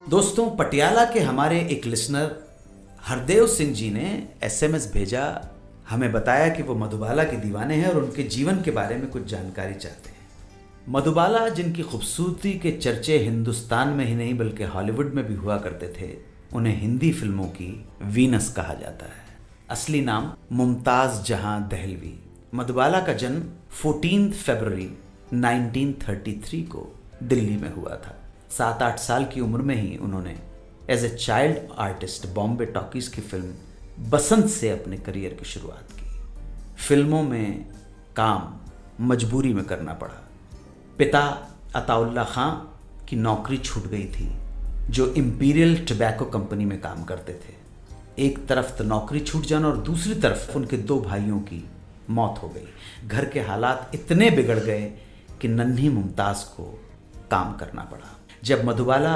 दोस्तों, पटियाला के हमारे एक लिसनर हरदेव सिंह जी ने एसएमएस भेजा, हमें बताया कि वो मधुबाला के दीवाने हैं और उनके जीवन के बारे में कुछ जानकारी चाहते हैं। मधुबाला, जिनकी खूबसूरती के चर्चे हिंदुस्तान में ही नहीं बल्कि हॉलीवुड में भी हुआ करते थे, उन्हें हिंदी फिल्मों की वीनस कहा जाता है। असली नाम मुमताज़ जहां दहलवी। मधुबाला का जन्म 14 फरवरी 1933 को दिल्ली में हुआ था। 7-8 साल की उम्र में ही उन्होंने as a child artist Bombay Talkies की फिल्म बसंत से अपने करियर की शुरुआत की। फिल्मों में काम मजबूरी में करना पड़ा। पिता अताउल्ला खां की नौकरी छूट गई थी, जो इंपीरियल टबैको कंपनी में काम करते थे। एक तरफ तो नौकरी छूट जाना और दूसरी तरफ उनके 2 भाइयों की मौत हो गई। घर के हालात इतने बिगड़ गए कि नन्ही मुमताज़ को काम करना पड़ा। जब मधुबाला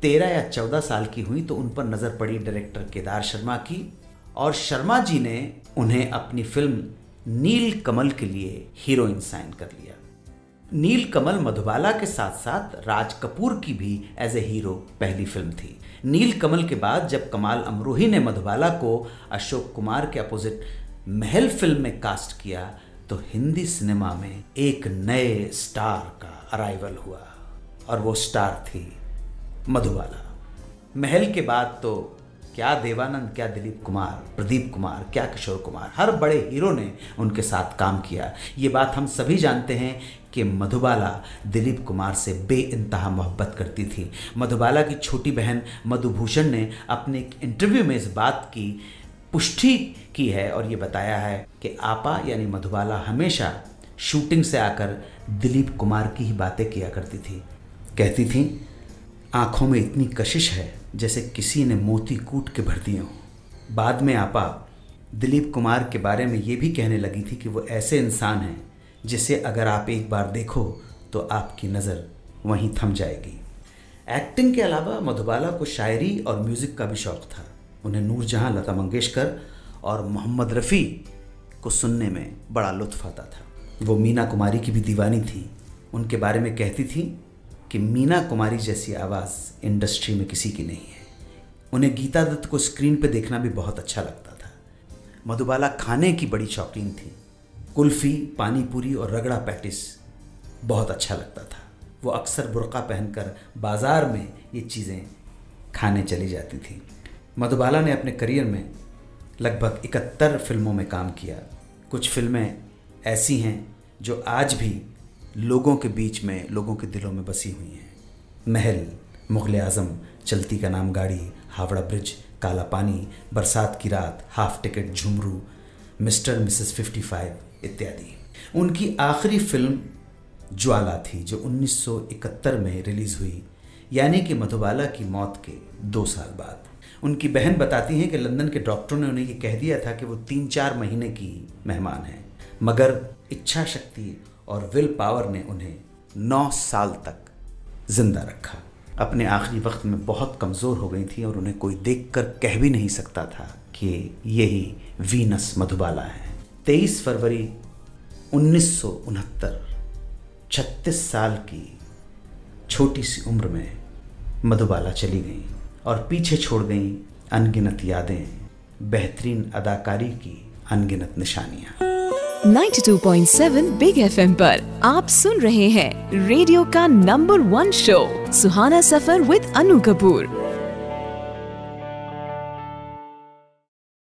13 या 14 साल की हुई तो उन पर नज़र पड़ी डायरेक्टर केदार शर्मा की, और शर्मा जी ने उन्हें अपनी फिल्म नील कमल के लिए हीरोइन साइन कर लिया। नील कमल मधुबाला के साथ साथ राज कपूर की भी एज ए हीरो पहली फिल्म थी। नील कमल के बाद जब कमाल अमरोही ने मधुबाला को अशोक कुमार के अपोजिट महल फिल्म में कास्ट किया तो हिंदी सिनेमा में एक नए स्टार का अराइवल हुआ, और वो स्टार थी मधुबाला। महल के बाद तो क्या देवानंद, क्या दिलीप कुमार, प्रदीप कुमार, क्या किशोर कुमार, हर बड़े हीरो ने उनके साथ काम किया। ये बात हम सभी जानते हैं कि मधुबाला दिलीप कुमार से बेइंतहा मोहब्बत करती थी। मधुबाला की छोटी बहन मधुभूषण ने अपने एक इंटरव्यू में इस बात की पुष्टि की है और ये बताया है कि आपा यानी मधुबाला हमेशा शूटिंग से आकर दिलीप कुमार की ही बातें किया करती थी। कहती थी, आंखों में इतनी कशिश है जैसे किसी ने मोती कूट के भर दिए हों। बाद में आपा दिलीप कुमार के बारे में ये भी कहने लगी थी कि वो ऐसे इंसान हैं जिसे अगर आप एक बार देखो तो आपकी नज़र वहीं थम जाएगी। एक्टिंग के अलावा मधुबाला को शायरी और म्यूज़िक का भी शौक़ था। उन्हें नूरजहां, लता मंगेशकर और मोहम्मद रफ़ी को सुनने में बड़ा लुत्फ़ आता था। वो मीना कुमारी की भी दीवानी थी। उनके बारे में कहती थी कि मीना कुमारी जैसी आवाज़ इंडस्ट्री में किसी की नहीं है। उन्हें गीता दत्त को स्क्रीन पे देखना भी बहुत अच्छा लगता था। मधुबाला खाने की बड़ी शौकीन थी। कुल्फ़ी, पानी पूरी और रगड़ा पैटिस बहुत अच्छा लगता था। वो अक्सर बुर्का पहनकर बाज़ार में ये चीज़ें खाने चली जाती थी। मधुबाला ने अपने करियर में लगभग 71 फिल्मों में काम किया। कुछ फिल्में ऐसी हैं जो आज भी लोगों के बीच में, लोगों के दिलों में बसी हुई हैं। महल, मुग़ल आज़म, चलती का नाम गाड़ी, हावड़ा ब्रिज, काला पानी, बरसात की रात, half ticket, Jhumru, mister Mrs 55 इत्यादि। उनकी आखिरी फिल्म ज्वाला थी जो 1971 में रिलीज़ हुई, यानी कि मधुबाला की मौत के 2 साल बाद। उनकी बहन बताती हैं कि लंदन के डॉक्टरों ने उन्हें ये कह दिया था कि वो 3-4 महीने की मेहमान हैं, मगर इच्छा शक्ति और विल पावर ने उन्हें 9 साल तक जिंदा रखा। अपने आखिरी वक्त में बहुत कमज़ोर हो गई थी और उन्हें कोई देखकर कह भी नहीं सकता था कि यही वीनस मधुबाला है। 23 फरवरी 1969, 36 साल की छोटी सी उम्र में मधुबाला चली गई और पीछे छोड़ गई अनगिनत यादें, बेहतरीन अदाकारी की अनगिनत निशानियाँ। 92.7 बिग FM पर आप सुन रहे हैं रेडियो का number 1 show Suhana suffer with Anu Kapoor.